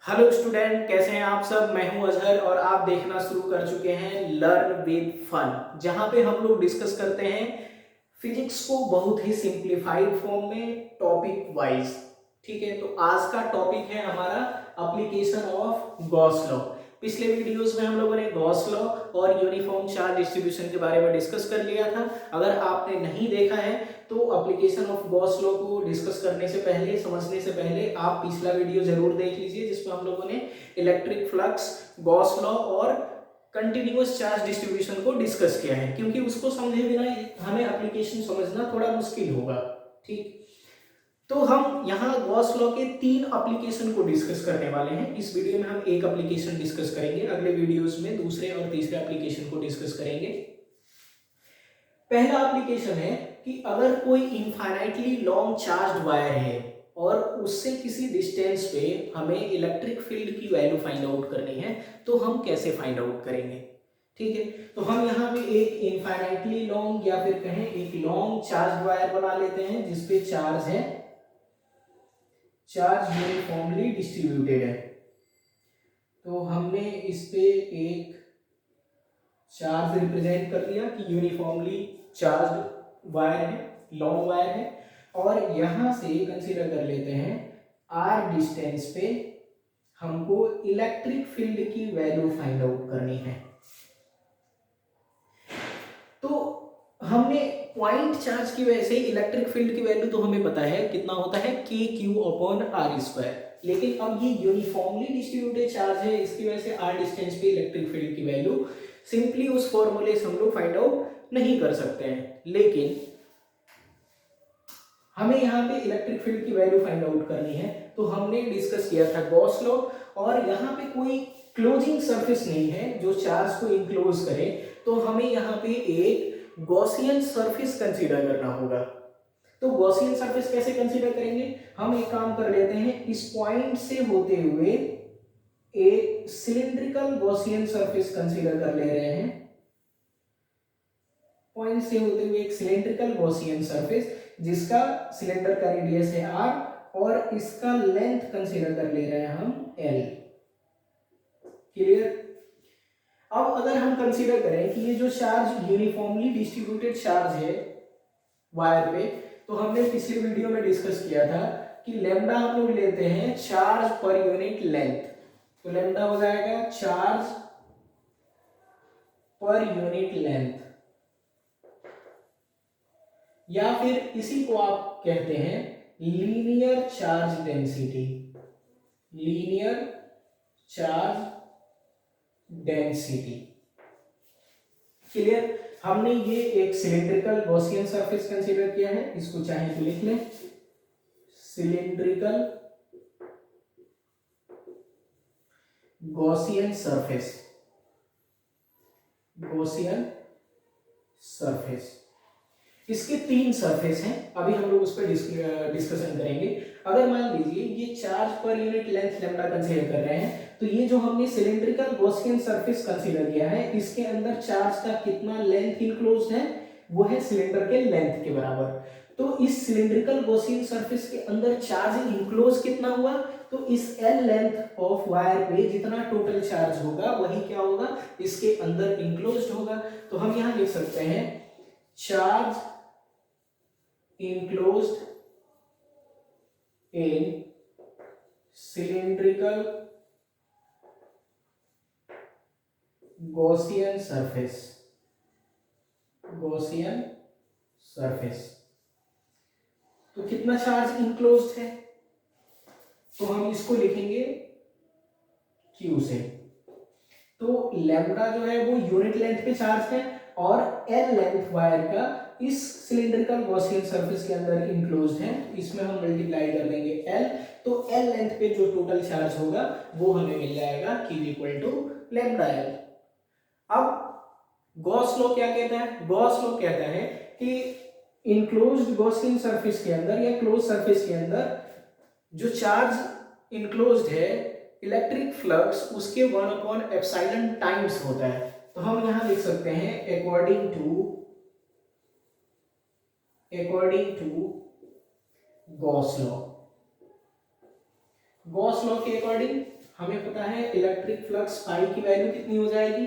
Hello student, कैसे हैं आप सब। मैं हूं अजहर और आप देखना शुरू कर चुके हैं लर्न विद फन, जहां पे हम लोग डिस्कस करते हैं फिजिक्स को बहुत ही सिंप्लीफाइड फॉर्म में टॉपिक वाइज। ठीक है, तो आज का टॉपिक है हमारा एप्लीकेशन ऑफ गॉस लॉ। पिछले वीडियोस में हम लोगों ने गॉस लॉ और यूनिफॉर्म चार्ज डिस्ट्रीब्यूशन के बारे में डिस्कस कर लिया था। अगर आपने नहीं देखा है तो एप्लीकेशन ऑफ गॉस लॉ को डिस्कस करने से पहले, समझने से पहले आप पिछला वीडियो जरूर देख लीजिए, जिसमें हम लोगों ने इलेक्ट्रिक फ्लक्स, गॉस लॉ और कंटिन्यूअस चार्ज डिस्ट्रीब्यूशन को डिस्कस किया है, क्योंकि उसको समझे बिना हमें एप्लीकेशन समझना थोड़ा मुश्किल होगा। ठीक, तो हम यहाँ गॉस लॉ के 3 एप्लीकेशन को डिस्कस करने वाले हैं। इस वीडियो में हम एक एप्लीकेशन डिस्कस करेंगे, अगले वीडियोस में दूसरे और तीसरे एप्लीकेशन को डिस्कस करेंगे। पहला एप्लीकेशन है कि अगर कोई इनफाइनाइटली लॉन्ग चार्ज वायर है और उससे किसी डिस्टेंस पे हमें इलेक्ट्रिक फील्ड की वैल्यू फाइंड आउट करनी है, तो हम कैसे फाइंड आउट करेंगे। ठीक है, तो हम यहाँ पे एक इनफाइनाइटली लॉन्ग या फिर कहें एक लॉन्ग चार्ज वायर बना लेते हैं जिसपे चार्ज है, चार्ज यूनिफॉर्मली डिस्ट्रीब्यूटेड है। तो हमने इस पे एक चार्ज रिप्रेजेंट कर दिया कि यूनिफॉर्मली चार्ज वायर है, लॉन्ग वायर है, और यहां से कंसीडर कर लेते हैं आर डिस्टेंस पे हमको इलेक्ट्रिक फील्ड की वैल्यू फाइंड आउट करनी है। तो हमने पॉइंट चार्ज की वजह से इलेक्ट्रिक फील्ड की वैल्यू तो हमें पता है कितना होता है, के क्यू अपॉन आर स्क्वायर। लेकिन अब ये यूनिफॉर्मली डिस्ट्रीब्यूटेड चार्ज है, इसकी वजह से आर डिस्टेंस पे इलेक्ट्रिक फील्ड की वैल्यू सिंपली उस फॉर्मूले से हम लोग फाइंड आउट नहीं कर सकते हैं। लेकिन हमें यहाँ पे इलेक्ट्रिक फील्ड की वैल्यू फाइंड आउट करनी है, तो हमने डिस्कस किया था गॉस लॉ, और यहाँ पे कोई क्लोजिंग सरफेस नहीं है जो चार्ज को इंक्लोज करे, तो हमें यहाँ पे एक गॉसियन सरफेस कंसीडर करना होगा। तो गॉसियन सरफेस कैसे कंसीडर करेंगे, हम एक काम कर लेते हैं, इस पॉइंट से होते हुए एक सिलिंड्रिकल गॉसियन सरफेस कंसीडर कर ले रहे हैं। पॉइंट से होते हुए एक सिलिंड्रिकल गॉसियन सरफेस जिसका सिलेंडर का रेडियस है r और इसका लेंथ कंसीडर कर ले रहे हैं हम l। क्लियर। अब अगर हम कंसीडर करें कि ये जो चार्ज यूनिफॉर्मली डिस्ट्रीब्यूटेड चार्ज है वायर पे, तो हमने पिछले वीडियो में डिस्कस किया था कि लेमडा हम लोग लेते हैं चार्ज पर यूनिट लेंथ। तो लेमडा हो जाएगा चार्ज पर यूनिट लेंथ, या फिर इसी को आप कहते हैं linear charge density. Linear charge density. Clear. हमने ये एक सिलिंड्रिकल गॉसियन सरफेस कंसीडर किया है, इसको चाहे तो लिख लें, cylindrical Gaussian surface. Gaussian surface, इसके 3 सरफेस हैं, अभी हम लोग उस पर डिस्कशन करेंगे। अगर मान लीजिए ये charge per unit length lambda consider कर रहे हैं, तो ये जो हमने सिलिंड्रिकल गॉसियन सरफेस कंसीडर किया है, इसके अंदर चार्ज का कितना लेंथ इनक्लोज्ड है, वो है सिलेंडर के लेंथ के बराबर। तो इस सिलिंड्रिकल गॉसियन सरफेस के अंदर चार्ज इनक्लोज कितना हुआ, तो इस एल लेंथ ऑफ वायर पे जितना टोटल चार्ज होगा वही क्या होगा, इसके अंदर इनक्लोज्ड होगा। तो हम यहां लिख सकते हैं charge enclosed in cylindrical Gaussian surface। Gaussian surface, तो कितना चार्ज इनक्लोज्ड है, तो हम इसको लिखेंगे Q से। तो लैम्डा जो है वो यूनिट लेंथ पे चार्ज है और L लेंथ वायर का इस सिलिंड्रिकल गॉसियन सरफेस के अंदर इनक्लोज्ड है, इसमें हम मल्टीप्लाई कर देंगे L, तो L लेंथ पे जो टोटल चार्ज होगा वो हमें मिल जाएगा Q equal to lambda L। अब गॉस लॉ क्या कहता है, गॉस लॉ कहता है कि इनक्लोज्ड गॉसियन सरफेस के अंदर या क्लोज सरफेस के अंदर जो चार्ज इनक्लोज्ड है, इलेक्ट्रिक फ्लक्स उसके 1/एप्सिलॉन टाइम्स होता है। तो हम यहां लिख सकते हैं according to Gauss law. Gauss law के अकॉर्डिंग हमें पता है इलेक्ट्रिक फ्लक्स फाई की वैल्यू कितनी हो जाएगी,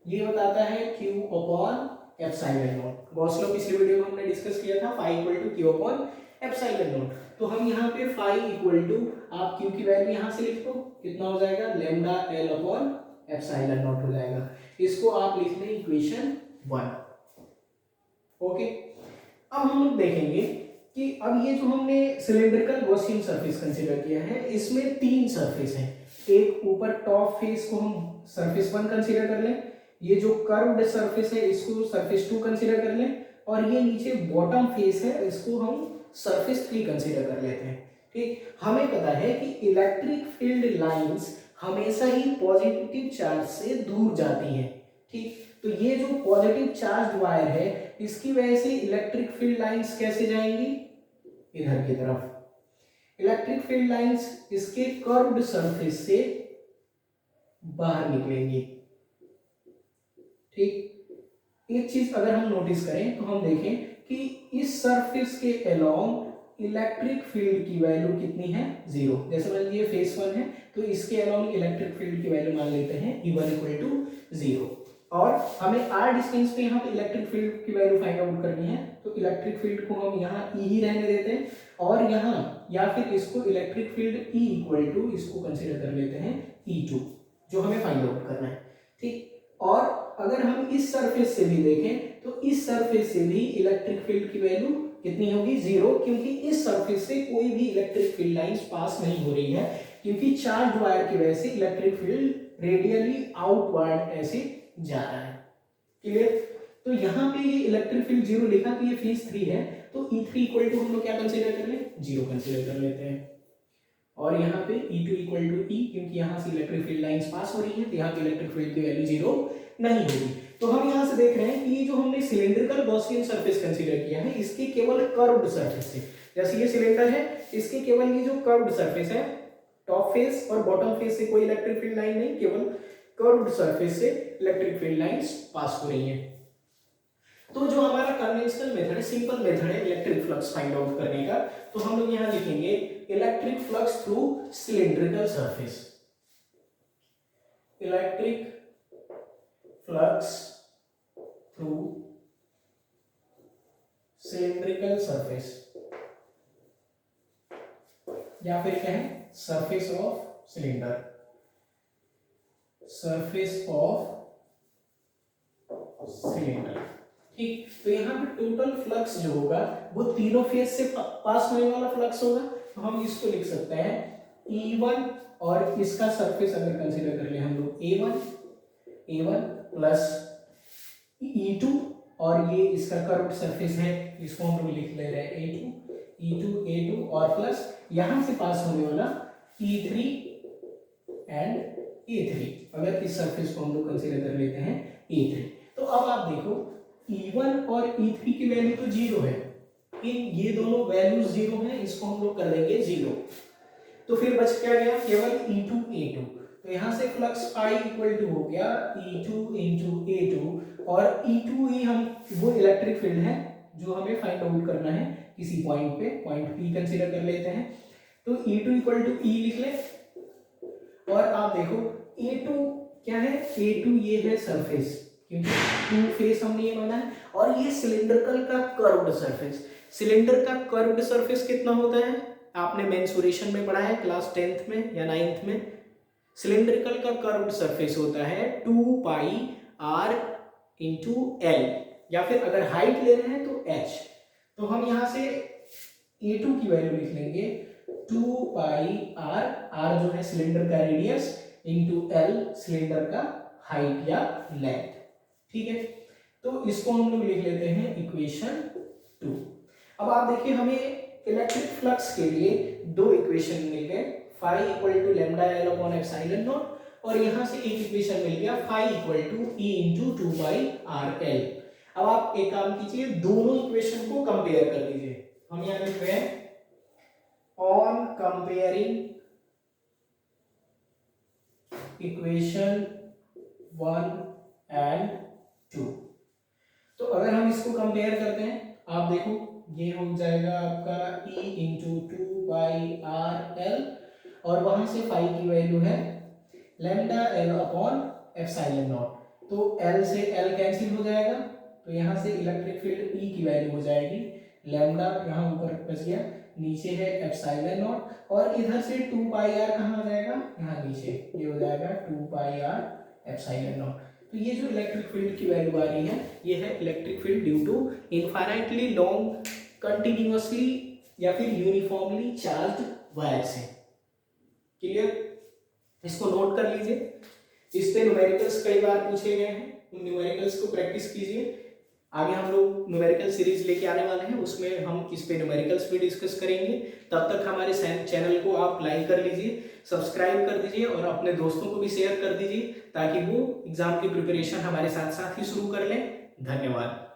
ये बताता है Q upon epsilon naught. Gauss law पिछले वीडियो में हमने डिस्कस किया था, phi equal to Q upon epsilon naught. तो हम यहाँ पे फाई इक्वल टू, आप Q की वैल्यू यहाँ से लिख दो, कितना हो जाएगा, lambda L upon epsilon naught हो जाएगा। इसको आप लिख लें इक्वेशन 1। ओके, अब हम लोग देखेंगे कि अब ये जो हमने सिलेंड्रिकल गॉसियन सरफेस कंसीडर किया है, इसमें 3 सरफेस हैं। एक ऊपर टॉप फेस को हम सरफेस 1 कंसीडर कर लें, ये जो कर्व्ड सरफेस है इसको सरफेस 2 कंसीडर कर लें, और ये नीचे बॉटम फेस है इसको हम सरफेस 3 कंसीडर कर लेते हैं। ठीक, हमें पता है कि इलेक्ट्रिक फील्ड लाइंस हमेशा ही पॉजिटिव चार्ज से दूर जाती हैं। ठीक, तो ये जो पॉजिटिव चार्ज वायर है इसकी वजह से इलेक्ट्रिक फील्ड लाइंस कैसे जाएंगी, इधर की तरफ। इलेक्ट्रिक फील्ड लाइंस इसके कर्व्ड सरफेस से बाहर निकलेंगी। ठीक, एक चीज अगर हम नोटिस करें तो हम देखें कि इस सरफेस के अलोंग इलेक्ट्रिक फील्ड की वैल्यू कितनी है, 0। जैसे मान लीजिए फेस 1 है तो इसके अलोंग इलेक्ट्रिक फील्ड की वैल्यू मान लेते हैं E1 इक्वल टू 0, और हमें r डिस्टेंस पे यहाँ पे इलेक्ट्रिक फील्ड की वैल्यू फाइंड आउट करनी है। तो इलेक्ट्रिक फील्ड को हम यहाँ E ही रहने देते हैं, और यहाँ या फिर इसको electric field E equal to, इसको कंसिडर कर लेते हैं E2, जो हमें फाइंड आउट करना है। ठीक, और अगर हम इस सरफेस से भी देखें तो इस सरफेस से भी इलेक्ट्रिक फील्ड की वैल्यू कितनी होगी, 0, क्योंकि इस सरफेस से कोई भी इलेक्ट्रिक फील्ड लाइंस पास नहीं हो रही है, क्योंकि चार्ज वायर की वजह से इलेक्ट्रिक फील्ड रेडियली आउटवर्ड ऐसे जा रहा है। क्लियर? तो यहाँ पे ये इलेक्ट्रिक फील्ड 0 लिखा, तो ये फेज 3 है, तो E3 इक्वल टू हम लोग क्या कंसीडर कर लें, 0 कंसीडर कर लेते हैं। और यहाँ पे E2 इक्वल टू E, क्योंकि यहाँ से इलेक्ट्रिक फील्ड लाइंस पास हो रही है, तो यहाँ पे इलेक्ट्रिक फील्ड की वैल्यू 0 नहीं होगी। तो हम यहाँ से देख रहे हैं कि ये जो हमने सिलेंड्रिकल गॉसियन सरफेस कंसीडर किया है, इसके केवल कर्व्ड सरफेस से, जैसे ये सिलेंडर है, इसके केवल ये जो कर्व्ड सरफेस है, टॉप फेस और बॉटम फेस से कोई इलेक्ट्रिक फील्ड लाइन नहीं, केवल कर्व्ड सरफेस से इलेक्ट्रिक फील्ड लाइंस पास हो रही हैं। तो जो हमारा कन्वेंशनल मेथड है, सिंपल मेथड है इलेक्ट्रिक फ्लक्स फाइंड आउट करने का, तो हम लोग यहाँ लिखेंगे electric flux through cylindrical surface. Electric flux through cylindrical surface, या फिर क्या है, surface of cylinder, surface of cylinder. ठीक, तो यहाँ पे टोटल फ्लक्स जो होगा वो तीनों फेज से पास होने वाला फ्लक्स होगा, तो हम इसको लिख सकते हैं E1, और इसका सरफेस अगर कंसीडर कर ले हम लोग A1 प्लस E2, और ये इसका कर्व्ड सरफेस है, इसको हम लोग लिख ले रहे हैं E2, और प्लस यहाँ से पास होने वाला E3 एंड A3, अगर इस सरफेस को हम लोग कंसीडर कर लेते हैं A3। तो अब आप देखो E1 और E3 की वैल्यू तो 0 है, ये दोनों वैल्यूज 0 हैं, इसको हम लोग कर देंगे 0, तो फिर बच क्या गया, केवल E2 A2। तो यहाँ से फ्लक्स पाई इक्वल टू हो गया E2 into A2, और E2 ही हम वो इलेक्ट्रिक फील्ड है जो हमें फाइंड आउट करना है किसी पॉइंट पे, पॉइंट P कंसीडर कर लेते हैं, तो E2 इक्वल टू E लिख ले। और आप देखो A2 क्या है, A2 ये है सरफेस, क्योंकि 2 फेस हमने ये माना है, और ये सिलेंड्रिकल का कर्व्ड सरफेस। सिलेंडर का कर्व्ड सरफेस कितना होता है, आपने मेंसुरेशन में पढ़ा है क्लास 10th में या 9th में। सिलेंड्रिकल का कर्व्ड सरफेस होता है 2 पाई r इंटू L, या फिर अगर हाइट ले रहे हैं तो h। तो हम यहाँ से A2 की वैल्यू लिख लेंगे 2 पाई r जो है सिलेंडर का रेडियस, इंटू L सिलेंडर का हाइट या लेंथ। ठीक है, तो इसको हम लोग लिख लेते हैं इक्वेशन 2। अब आप देखिए हमें इलेक्ट्रिक फ्लक्स के लिए 2 इक्वेशन मिल गए, phi equal to lambda L upon epsilon naught, और यहाँ से एक इक्वेशन मिल गया phi equal to E into 2 pi RL। अब आप एक काम कीजिए, दोनों इक्वेशन को कंपेयर कर लीजिए। हम यहाँ लिख रहे हैं ऑन कंपेयरिंग इक्वेशन 1 एंड 2। तो अगर हम इसको कंपेयर करते हैं, आप देखो ये हो जाएगा आपका E इंटू 2 बाई RL, और वहां से फाई की वैल्यू है lambda L upon epsilon naught. तो एल से एल कैंसिल हो जाएगा, तो यहाँ से इलेक्ट्रिक फील्ड ई की वैल्यू हो जाएगी लैम्डा, यहाँ ऊपर बच गया, नीचे है एप्सिलॉन नॉट, और इधर से 2 पाई आर कहाँ आ जाएगा, यहाँ नीचे, ये हो जाएगा 2 पाई आर एप्सिलॉन नॉट। तो ये जो इलेक्ट्रिक फील्ड की वैल्यू आ रही है, ये है electric field due to infinitely long continuously या फिर यूनिफॉर्मली चार्ज्ड वायर से। क्लियर? इसको नोट कर लीजिए। इस पे न्यूमेरिकल्स कई बार पूछे गए हैं, उन न्यूमेरिकल्स को प्रैक्टिस कीजिए। आगे हम लोग न्यूमेरिकल सीरीज लेके आने वाले हैं, उसमें हम इस पे न्यूमेरिकल्स भी डिस्कस करेंगे। तब तक हमारे चैनल को आप लाइक कर लीजिए, सब्सक्राइब कर दीजिए और अपने दोस्तों को भी शेयर कर दीजिए, ताकि वो एग्जाम की प्रिपरेशन हमारे साथ साथ ही शुरू कर लें। धन्यवाद।